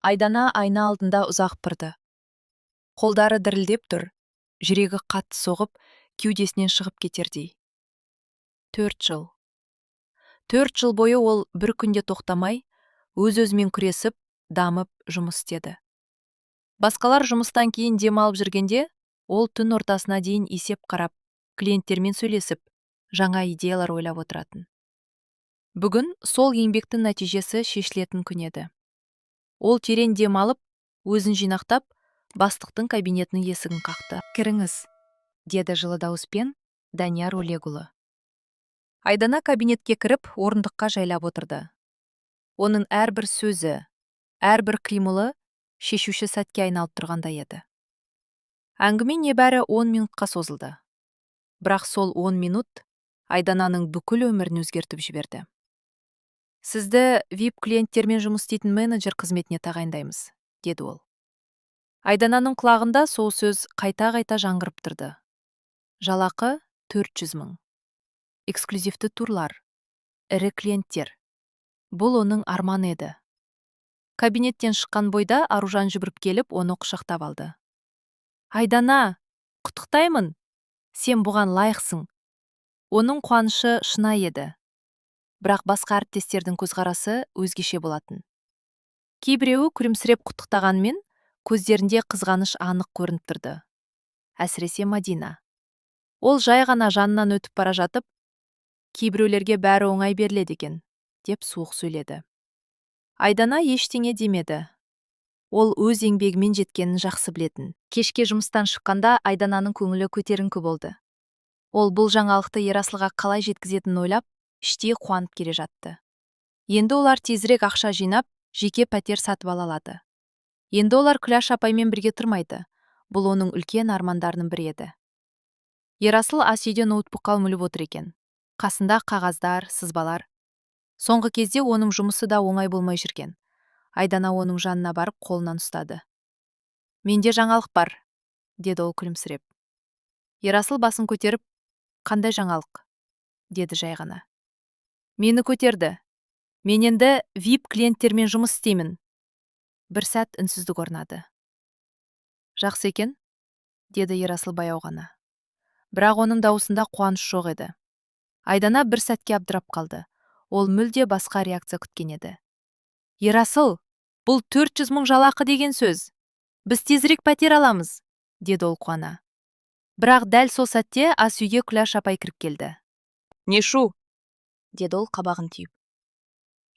Айдана айна алдында ұзақ тұрды. Қолдары дірілдеп тұр, жүрегі қатты соғып, кеудесінен шығып кетердей. 4 жыл. 4 жыл бойы ол бір күнде тоқтамай, өз-өзімен күресіп, дамып жұмыс істеді. Басқалар жұмыстан кейін демалып жүргенде, ол түн ортасына дейін есеп қарап, клиенттермен сөйлесіп, жаңа идеялар ойлап отыратын. Бүгін сол еңбектің нәтижесі шешілетін күн еді. Ол терең демалып, өзін жинақтап, бастықтың кабинетінің есігін қақты. «Кіріңіз», деді жылы дауыспен Данияр Олегұлы. Айдана кабинетке кіріп, орындыққа жайлап отырды. Оның әрбір сөзі, әрбір қимылы шешуші сәтке айналып тұрғандай еді. Әңгіме небәрі 10 минутқа созылды. Бірақ сол 10 минут Айдананың бүкіл өмірін өзгертіп жіберді. Сізді VIP клиенттермен жұмыс істейтін менеджер қызметіне тағайындаймыз, деді ол. Айдананың құлағында сол сөз қайта-қайта жаңғырып тұрды. Жалақы 400 мың. Эксклюзивті турлар, ірі клиенттер. Бұл оның арманы еді. Кабинеттен шыққан бойда Аружан жүгіріп келіп, оны құшақтап алды. Айдана, құттықтаймын. Сен бұған лайықсың. Оның қуанышы шынайы еді. Бірақ басқа әріптестердің көзқарасы өзгеше болатын. Кейбіреуі күлімсіреп құттықтағанмен, көздерінде қызғаныш анық көрініп тұрды. Әсіресе Мадина. Ол жай ғана жанынан өтіп бара жатып, кейбіреулерге бәрі оңай беріледі екен, деп суық сөйледі. Айдана ештеңе демеді. Ол өз еңбегімен жеткенін жақсы білетін. Кешке жұмыстан шыққанда Айдананың көңілі көтеріңкі болды. Ол бұл жаңалықты Ерасылға қалай жеткізетінін ойлап, іштей қуанып келе жатты. Енді олар тезірек ақша жинап, жеке пәтер сатып ала алады. Енді олар Күләш апаймен бірге тұрмайды. Бұл оның үлкен армандарының бірі еді. Ерасыл ас үйде ноутбукқа үміліп отыр екен. Қасында қағаздар, сызбалар. Соңғы кезде оның жұмысы да оңай болмай жүрген. Айдана оның жанына барып қолынан ұстады. «Менде жаңалық бар», деді ол күлімсіреп. Ерасыл басын көтеріп, «Қандай жаңалық?» деді жай ғана. «Мені көтерді. Мен енді VIP клиенттермен жұмыс істеймін». Бір сәт үнсіздік орнады. «Жақсы екен», деді Ерасыл баяу ғана. Бірақ оның даусында қуаныш жоқ еді. Айдана бір сәтке абдырап қалды. Ол мүлде басқа реакция күткен еді. «Ерасыл, бұл 400 мың жалақы деген сөз. Біз тезірек пәтер аламыз», деді ол қуана. Бірақ дәл сол сәтте ас үйге Күләш апай кіріп келді. «Не шу?» деді ол қабағын түйіп.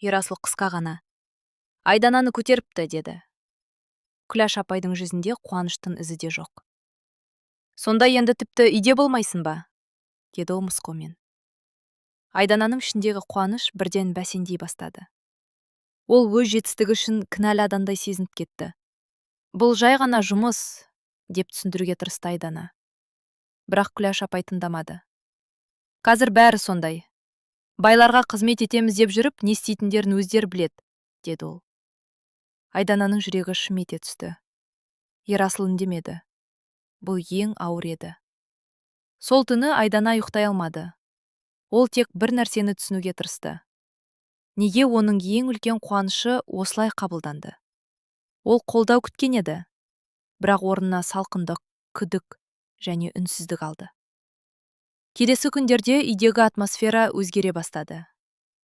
Ерасыл қысқа ғана. «Айдананы көтеріпті», деді. Күләш апайдың жүзінде қуаныштың ізі де жоқ. «Сонда енді тіпті үйде болмайсың ба?» деді ол мысқылмен. Айдананың ішіндегі қуаныш бірден бәсеңдей бастады. Ол өз жетістігі үшін кінәлі адамдай сезініп кетті. «Бұл жай ғана жұмыс», деп түсіндіруге тырысты Айдана. Бірақ Күләш апай тыңдамады. «Қазір бәрі сондай. Байларға қызмет етеміз деп жүріп, не істейтіндерін өздері біледі», деді ол. Айдананың жүрегі шым ете түсті. Ерасыл үндемеді. Бұл ең ауыр еді. Сол түні Айдана ұйықтай алмады. Ол тек бір нәрсені түсінуге тырысты. Неге оның ең үлкен қуанышы осылай қабылданды? Ол қолдау күткен еді. Бірақ орнына салқындық, күдік және үнсіздік алды. Келесі күндерде үйдегі атмосфера өзгере бастады.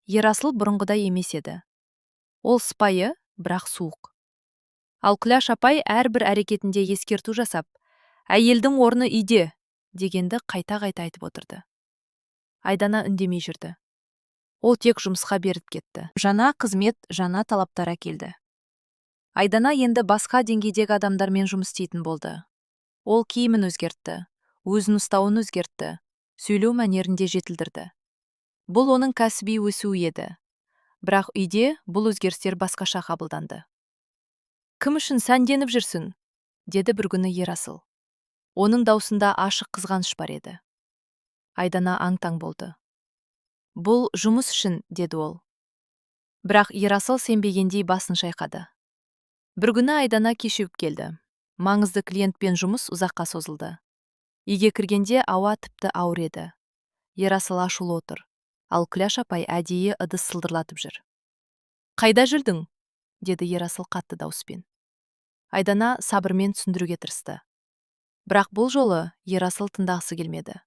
Ерасыл бұрынғыдай емес еді. Ол сыпайы, бірақ суық. Ал Күләш апай әрбір әрекетінде ескерту жасап, «Әйелдің орны үйде», дегенді қайта-қайта айтып отырды. Айдана үндемей жүрді. Ол тек жұмысқа беріп кетті. Жаңа қызмет, жаңа талаптар әкелді. Айдана енді басқа деңгейдегі адамдармен жұмыс істейтін болды. Ол киімін өзгертті, өзін ұстауын өзгертті, сөйлеу мәнерінде жетілдірді. Бұл оның кәсіби өсуі еді. Бірақ үйде бұл өзгерістер басқаша қабылданды. «Кім үшін сәнденіп жүрсің?» деді бір күні Ерасыл. Оның даусында ашық қызғаныш бар еді. Айдана аң-таң болды. «Бұл жұмыс үшін», деді ол. Бірақ Ерасыл сенбегендей басын шайқады. Бір күні Айдана кешігіп келді. Маңызды клиентпен жұмыс ұзаққа созылды. Үйге кіргенде ауа тіпті ауыр еді. Ерасыл ашулы отыр, ал Күләш апай әдейі ыдыс сылдырлатып жүр. «Қайда жүрдің?» деді Ерасыл қатты дауыспен. Айдана сабырмен түсіндіруге тырысты. Бірақ бұл жолы Ерасыл тыңдағысы келмеді.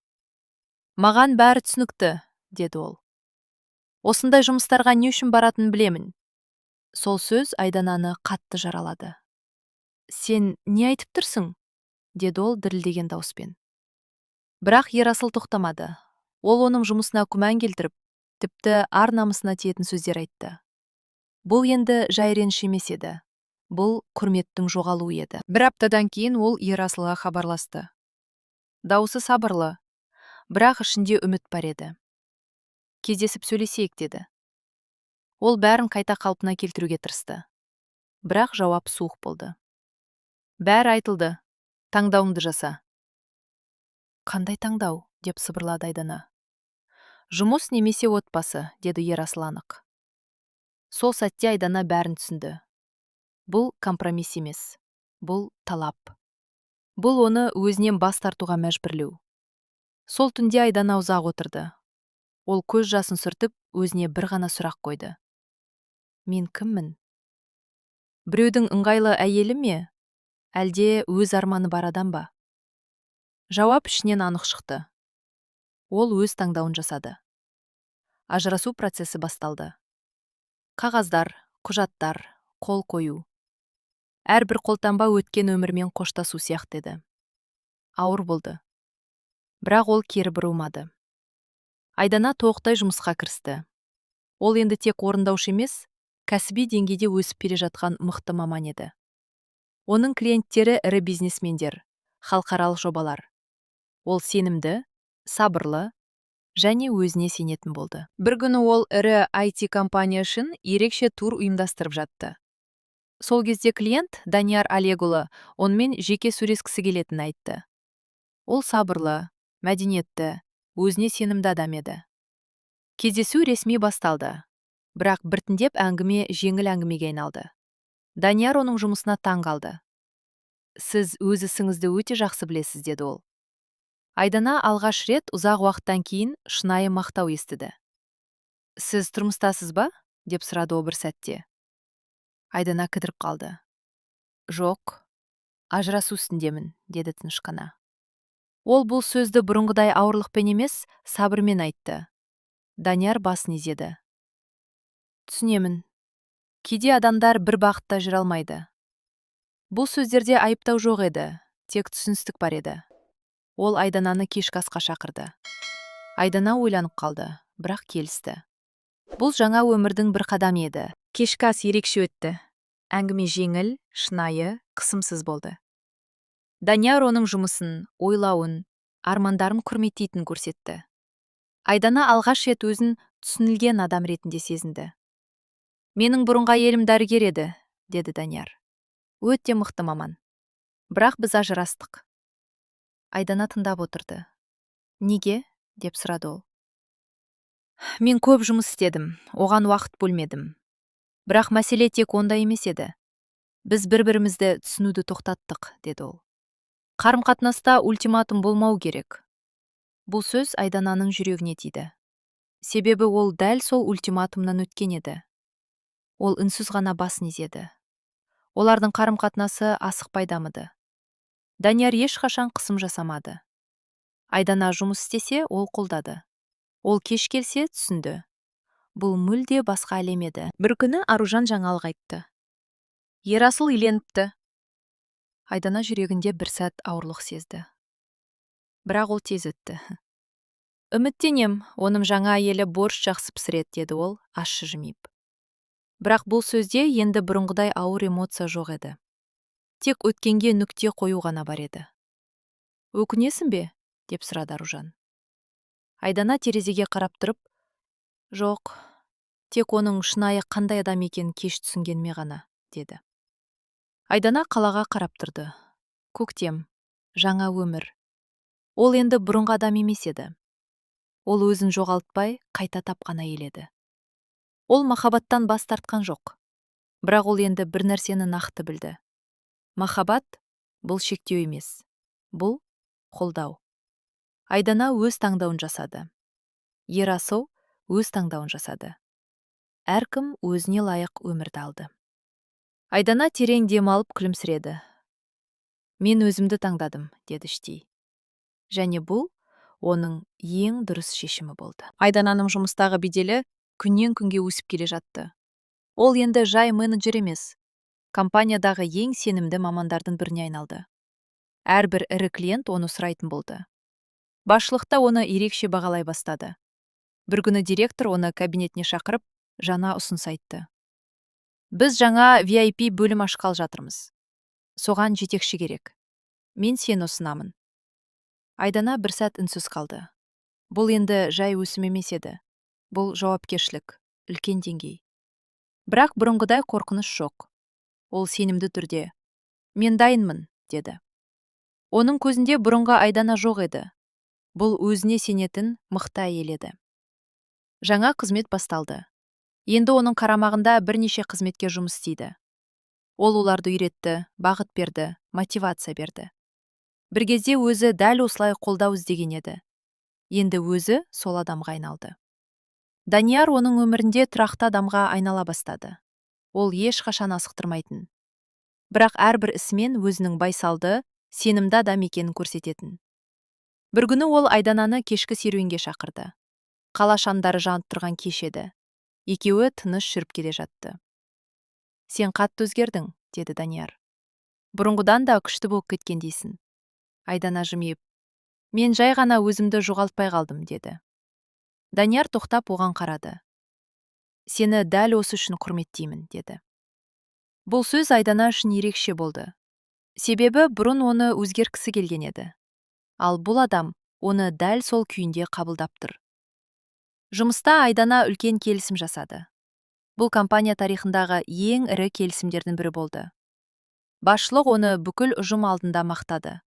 Маған бәрі түсінікті, деді ол. Осындай жұмыстарға не үшін баратынын білемін. Сол сөз Айдананы қатты жаралады. Сен не айтып тұрсың? Деді ол дірілдеген дауыспен. Бірақ Ерасыл тоқтамады. Ол оның жұмысына күмән келтіріп, тіпті ар намысына тиетін сөздер айтты. Бұл енді жай реніш емес еді. Бұл құрметтің жоғалуы еді. Бір аптадан кейін ол Ерасылға хабарласты. Дауысы сабырлы, бірақ ішінде үміт бар еді. Кездесіп сөйлесейік деді. Ол бәрін қайта қалпына келтіруге тырысты. Бірақ жауап суық болды. Бәрі айтылды. Таңдауыңды жаса. Қандай таңдау? Деп сыбырлады Айдана. Жұмыс немесе отбасы, деді Ерасыл анық. Сол сәтте Айдана бәрін түсінді. Бұл компромисс емес. Бұл талап. Бұл оны өзінен бас тартуға мәжбүрлеу. Сол түнде Айдана ұзақ отырды. Ол көз жасын сүртіп, өзіне бір ғана сұрақ қойды. Мен кіммін? Біреудің ыңғайлы әйелі ме? Әлде өз арманы бар адам ба? Жауап ішінен анық шықты. Ол өз таңдауын жасады. Ажырасу процесі басталды. Қағаздар, құжаттар, қол қою. Әрбір қолтаңба өткен өмірмен қоштасу сияқты еді. Ауыр болды. Бірақ ол кері бұрылмады. Айдана тоқтай жұмысқа кірісті. Ол енді тек орындаушы емес, кәсіби деңгейде өсіп келе жатқан мықты маман еді. Оның клиенттері ірі бизнесмендер, халықаралық жобалар. Ол сенімді, сабырлы және өзіне сенетін болды. Бір күні ол ірі IT компания үшін ерекше тур ұйымдастырып жатты. Сол кезде клиент Данияр Алегұлы онымен жеке сөйлескісі келетінін айтты. Ол сабырлы, мәдениетті, өзіне сенімді адам еді. Кездесу ресми басталды. Бірақ біртіндеп әңгіме жеңіл әңгімеге айналды. Данияр оның жұмысына таң қалды. Сіз өз ісіңізді өте жақсы білесіз, деді ол. Айдана алғаш рет ұзақ уақыттан кейін шынайы мақтау естіді. Сіз тұрмыстасыз ба? Деп сұрады ол бір сәтте. Айдана кідіріп қалды. Жоқ, ажырасу үстіндемін, деді тыныш. Ол бұл сөзді бұрынғыдай ауырлықпен емес, сабырмен айтты. Данияр басын изеді. Түсінемін. Кейде адамдар бір бағытта жүре алмайды. Бұл сөздерде айыптау жоқ еді, тек түсіністік бар еді. Ол Айдананы кешкі асқа шақырды. Айдана ойланып қалды, бірақ келісті. Бұл жаңа өмірдің бір қадамы еді. Кешкі ас ерекше өтті. Әңгіме жеңіл, шынайы, қысымсыз болды. Данияр оның жұмысын, ойлауын, армандарын құрметтейтінін көрсетті. Айдана алғаш рет өзін түсінілген адам ретінде сезінді. Менің бұрынғы әйелім дәрігер еді, деді Данияр. Өте мықты маман. Бірақ біз ажырастық. Айдана тыңдап отырды. Неге? Деп сұрады ол. Мен көп жұмыс істедім, оған уақыт бөлмедім. Бірақ мәселе тек онда емес еді. Біз бір-бірімізді түсінуді тоқтаттық, деді ол. Қарым-қатынаста ультиматум болмау керек. Бұл сөз Айдананың жүрегіне тиді. Себебі ол дәл сол ультиматумнан өткен еді. Ол үнсіз ғана басын изеді. Олардың қарым-қатынасы асықпай дамыды. Данияр ешқашан қысым жасамады. Айдана жұмыс істесе, ол қолдады. Ол кеш келсе, түсінді. Бұл мүлде басқа әлем еді. Бір күні Аружан жаңалық айтты. Ерасыл үйленіпті. Айдана жүрегінде бір сәт ауырлық сезді. Бірақ ол тез өтті. Үміттенем, оның жаңа әйелі борщ жақсы пісіреді, деді ол, ащы жымиып. Бірақ бұл сөзде енді бұрынғыдай ауыр эмоция жоқ еді. Тек өткенге нүкте қою ғана бар еді. Өкінесің бе? Деп сұрады Аружан. Айдана терезеге қарап тұрып, жоқ, тек оның шынайы қандай адам екенін кеш түсінгеніме ғана, деді. Айдана қалаға қарап тұрды. Көктем, жаңа өмір. Ол енді бұрынғы адам емес еді. Ол өзін жоғалтпай, қайта тапқан әйел еді. Ол махаббаттан бас тартқан жоқ. Бірақ ол енді бір нәрсені нақты білді. Махаббат бұл шектеу емес. Бұл қолдау. Айдана өз таңдауын жасады. Ерасыл өз таңдауын жасады. Әркім өзіне лайық өмірді алды. Айдана терең дем алып күлімсіреді. Мен өзімді таңдадым, деді іштей. Және бұл оның ең дұрыс шешімі болды. Айдананың жұмыстағы беделі күннен күнге өсіп келе жатты. Ол енді жай менеджер емес, компаниядағы ең сенімді мамандардың біріне айналды. Әрбір ірі клиент оны сұрайтын болды. Басшылықта оны ерекше бағалай бастады. Бір күні директор оны кабинетіне шақырып, жаңа ұсыныс айтты. Біз жаңа VIP бөлім ашқалы жатырмыз. Соған жетекші керек. Мен сені ұсынамын. Айдана бір сәт үнсіз қалды. Бұл енді жай өсім емес еді. Бұл жауапкершілік, үлкен деңгей. Бірақ бұрынғыдай қорқыныш жоқ. Ол сенімді түрде. Мен дайынмын, деді. Оның көзінде бұрынғы Айдана жоқ еді. Бұл өзіне сенетін мықты әйел еді. Жаңа қызмет басталды. Енді оның қарамағында бірнеше қызметкер жұмыс істейді. Ол оларды үйретті, бағыт берді, мотивация берді. Бір кезде өзі дәл осылай қолдау іздеген еді. Енді өзі сол адамға айналды. Данияр оның өмірінде тұрақты адамға айнала бастады. Ол ешқашан асықтырмайтын. Бірақ әрбір ісімен өзінің байсалды, сенімді адам екенін көрсететін. Бір күні ол Айдананы кешкі серуенге шақырды. Қала шамдары жанып тұрған кеш еді. Екеуі тыныш жүріп келе жатты. Сен қатты өзгердің, деді Данияр. Бұрынғыдан да күшті болып кеткендейсің. Айдана жымиып, мен жай ғана өзімді жоғалтпай қалдым, деді. Данияр тоқтап оған қарады. Сені дәл осы үшін құрметтеймін, деді. Бұл сөз Айдана үшін ерекше болды. Себебі бұрын оны өзгерткісі келген еді. Ал бұл адам оны дәл сол күйінде қабылдап тұр. Жұмыста Айдана үлкен келісім жасады. Бұл компания тарихындағы ең ірі келісімдердің бірі болды. Басшылық оны бүкіл ұжым алдында мақтады.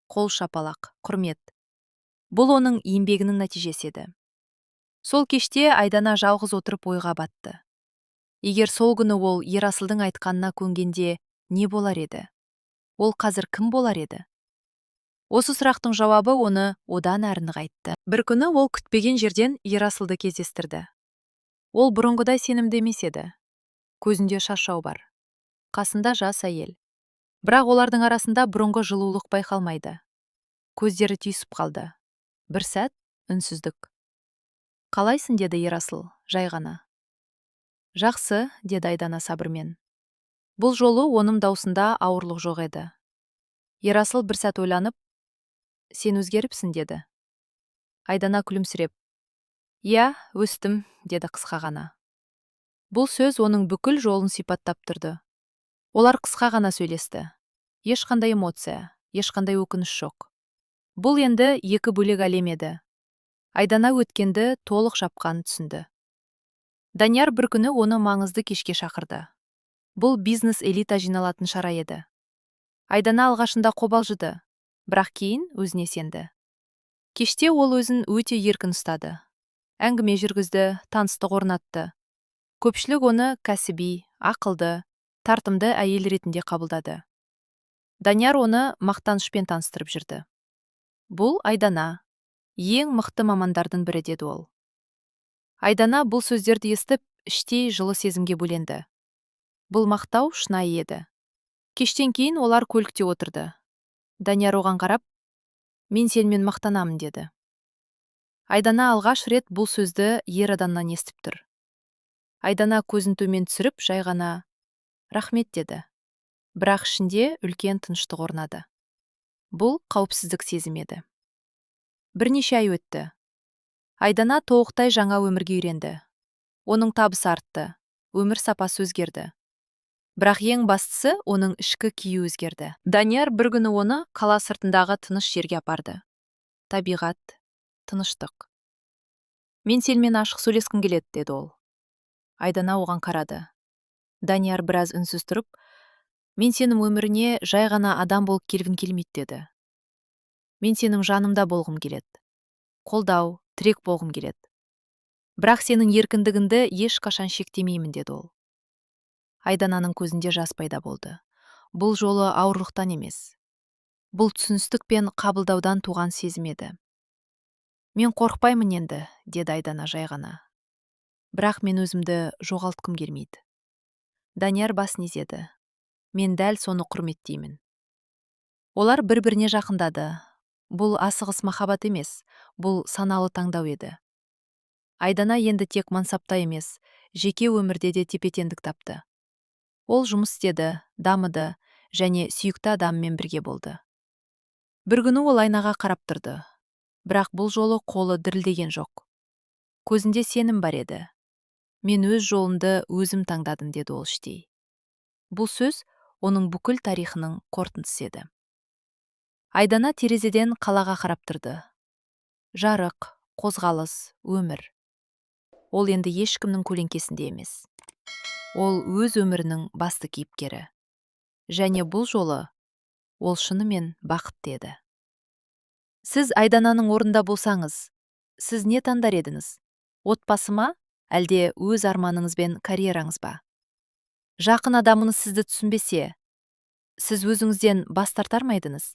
Қол шапалақ, құрмет. Бұл оның еңбегінің нәтижесі еді. Сол кеште Айдана жалғыз отырып ойға батты. Егер сол күні ол Ерасылдың айтқанына көнгенде не болар еді? Ол қазір кім болар еді? Осы сұрақтың жауабы оны одан әрі нығайтты. Бір күні ол күтпеген жерден Ерасылды кездестірді. Ол бұрынғыдай сенімді емес еді. Көзінде шашау бар. Қасында жас әйел. Бірақ олардың арасында бұрынғы жылулық байқалмайды. Көздері түйісіп қалды. Бір сәт үнсіздік. Қалайсың, деді Ерасыл, жай ғана. Жақсы, деді Айдана сабырмен. Бұл жолы оның даусында ауырлық жоқ еді. Ерасыл бір сәт ойланып, сен өзгеріпсің, деді. Айдана күлімсіреп, иә, өстім, деді қысқа ғана. Бұл сөз оның бүкіл жолын сипаттап тұрды. Олар қысқа ғана сөйлесті. Ешқандай эмоция, ешқандай өкініш жоқ. Бұл енді екі бөлек әлем еді. Айдана өткенді толық жапқан түсінді. Данияр бір күні оны маңызды кешке шақырды. Бұл бизнес элита жиналатын шара еді. Айдана алғашында қобалжыды, бірақ кейін өзіне сенді. Кеште ол өзін өте еркін ұстады. Әңгіме жүргізді, таныстық орнатты. Көпшілік оны кәсіби, ақылды, тартымды әйел ретінде қабылдады. Данияр оны мақтанышпен таныстырып жүрді. Бұл Айдана, ең мықты мамандардың бірі, деді ол. Айдана бұл сөздерді естіп, іштей жылы сезімге бөленді. Бұл мақтау шынайы еді. Кештен кейін олар көлікте отырды. Данияр оған қарап, мен сенімен мақтанамын, деді. Айдана алғаш рет бұл сөзді ер адамнан естіп тұр. Айдана көзін төмен түсіріп, жай ғана рахмет, деді. Бірақ ішінде үлкен тыныштық орнады. Бұл қауіпсіздік сезімеді. Бірнеше ай өтті. Айдана толықтай жаңа өмірге үйренді. Оның табысы артты, өмір сапасы өзгерді. Бірақ ең бастысы оның ішкі күйі өзгерді. Данияр бір күні оны қала сыртындағы тыныш жерге апарды. Табиғат, тыныштық. Мен сенімен ашық сөйлескім келеді, деді ол. Айдана оған қарады. Данияр біраз үнсіз тұрып, мен сенің өміріне жай ғана адам болып келгім келмейді, деді. Мен сенің жанымда болғым келеді. Қолдау, тірек болғым келеді. Бірақ сенің еркіндігіңді ешқашан шектемеймін, деді ол. Айдананың көзінде жас пайда болды. Бұл жолы ауырлықтан емес. Бұл түсіністік пен қабылдаудан туған сезім еді. Мен қорықпаймын енді, деді Айдана жай ғана. Бірақ мен өзімді жоғалтқым келмейді. Данияр басын изеді. Мен дәл соны құрметтеймін. Олар бір-біріне жақындады. Бұл асығыс махаббат емес, бұл саналы таңдау еді. Айдана енді тек мансапта емес, жеке өмірде де тепе-теңдік тапты. Ол жұмыс істеді, дамыды және сүйікті адаммен бірге болды. Бір күні ол айнаға қарап тұрды. Бірақ бұл жолы қолы дірілдеген жоқ. Көзінде сенім бар еді. Мен өз жолымды өзім таңдадым, деді ол іштей. Бұл сөз оның бүкіл тарихының қорытындысы еді. Айдана терезеден қалаға қарап тұрды. Жарық, қозғалыс, өмір. Ол енді ешкімнің көлеңкесінде емес. Ол өз өмірінің басты кейіпкері. Және бұл жолы ол шынымен бақытты еді. Сіз Айдананың орнында болсаңыз, сіз не таңдар едіңіз? Отбасы ма, әлде өз арманыңыз бен карьераңыз ба? Жақын адамыңыз сізді түсінбесе, сіз өзіңізден бас тартар ма едіңіз?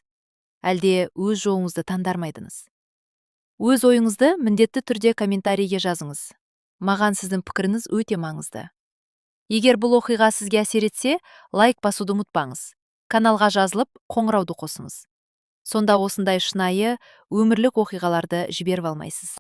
Әлде өз жолыңызды таңдар ма едіңіз? Өз ойыңызды міндетті түрде комментарийге жазыңыз. Маған сіздің пікіріңіз өте маңызды. Егер бұл оқиға сізге әсер етсе, лайк басуды ұмытпаңыз. Каналға жазылып, қоңырауды қосыңыз. Сонда осындай шынайы, өмірлік оқиғаларды жіберіп алмайсыз.